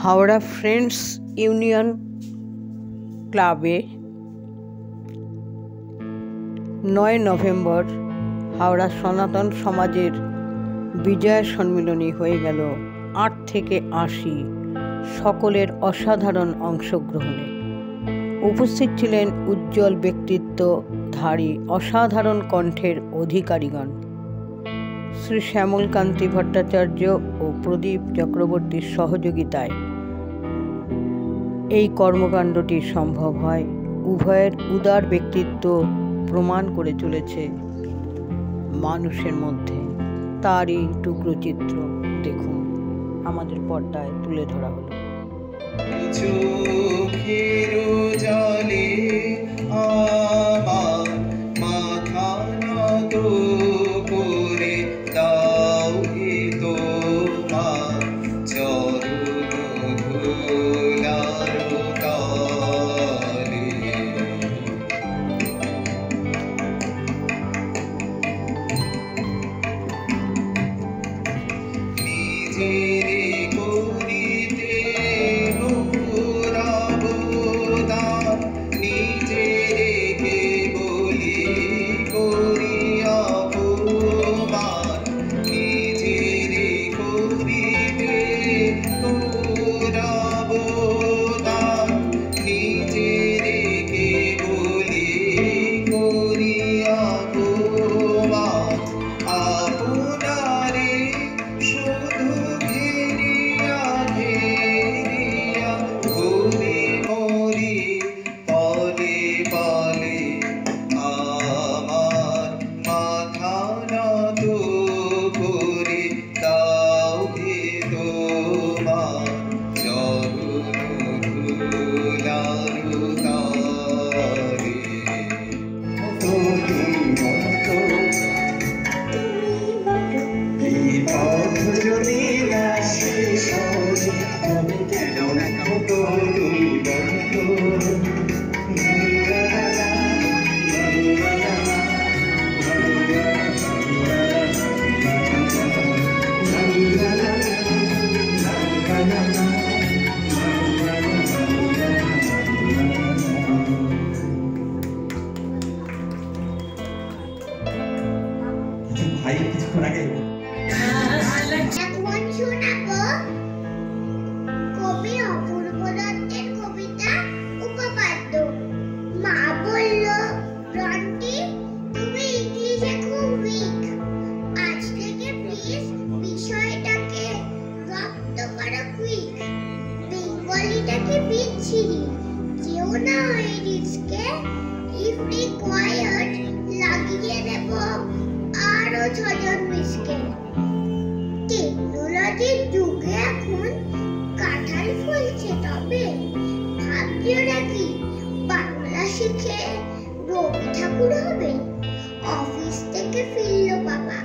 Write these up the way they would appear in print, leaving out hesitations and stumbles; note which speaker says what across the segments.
Speaker 1: Howrah friends union ক্লাবে 9 November Howrah সনাতন সমাজের বিজয় সম্মিলনী হয়ে গেল 8 থেকে 80 সকলের অসাধারণ অংশগ্রহণে। উপস্থিত ছিলেন উজ্জ্বল ব্যক্তিত্বধারী অসাধারণ কণ্ঠের অধিকারীগণ। শ্রী শ্যামলকান্তি ভট্টাচার্য ও প্রদীপ চক্রবর্তীর সহযোগিতায় এই কর্মকাণ্ডটি সম্ভব হয়। উভয়ের উদার ব্যক্তিত্ব প্রমাণ করে চলেছে মানুষের মধ্যে। তারই টুকরো চিত্র দেখুন আমাদের পর্দায় তুলে ধরা হলো।
Speaker 2: চোখের জলে আমার মাথা নত করে দাও হে তোমার চরণ ধুলার তলে। নিজের করিতে নিজেকে বলি করিয়া অপমান, নিজের করিতে অবদান, নিজেকে বলি করিয়া অপমান। আপনারে শুধু ঘেরিয়া ঘেরিয়া ঘুরে মরি পলে পলে আমার মাথা নত করে দাও হে তোমার চরণ ধুলার তলে। এই পথ যদি না শেষ হয় তবে কেন ভাই কিছুক্ষণ আগে
Speaker 3: এখন শোনাবো কবি অপূর্ব দত্তের কবিতা উপপাদ্য। মা বলল, রন্টি তুমি ইংলিশে খুব উইক, আজ থেকে প্লিজ বিষয়টাকে রপ্ত করো কুইক। বেঙ্গলিটাকে বিচ্ছিরি, যেও না ওই রিস্কে, ইফ রিকোয়ার্ড লাগিয়ে দেব আরো 6 জন মিসকে। টেকনোলজির যুগে এখন কাঁঠাল ফলছে, তবে ভাবছো নাকি বাংলা শিখে রবি ঠাকুর হবে? অফিস থেকে ফিরলো বাবা,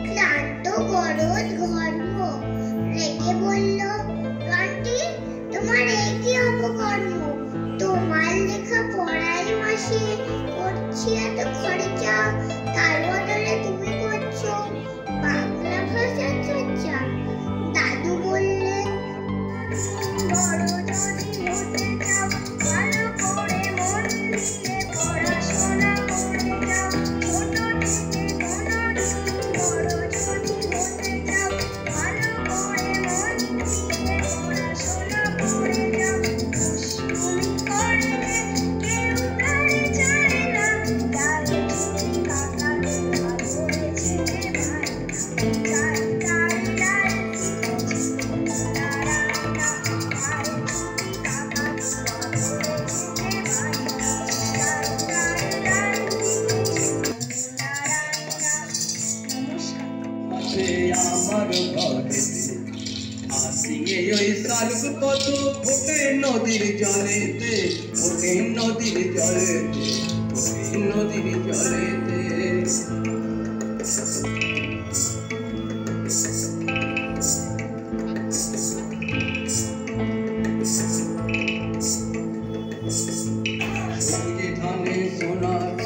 Speaker 3: ক্লান্ত গরজ ঘর্ম, রেগে বলল, রন্টি তোমার এই কি অপকর্ম? তোমার লেখা পড়াই মাসে করছি এত খরচা, তার বদলে তুমি করছো বাংলা ভাষার চর্চা। দাদু বললেন, বড় যদি হতে চাও ভালো করে মন দিয়ে পড়াশোনা করে যাও, ছোট থেকে কোনোদিন বড় যদি হতে চাও ভালো করে মন দিয়ে পড়াশোনা করে যাও। দুষ্টুমি করলে কেউ দাঁড়ে যায় না, তাই তুমি কাকা ধরেছে ভাই।
Speaker 2: আমার ঘরেতে আসিয়ে ওই শালুক কত ফোটে নদীর জলেতে, ফোটে নদীর জলেতে, ফোটে নদীর জলেতে। সবুজে ধানে সোনার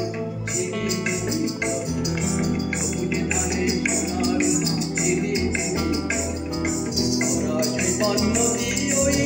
Speaker 2: সবুজে ধানে সোনার নদী ওই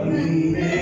Speaker 2: Vande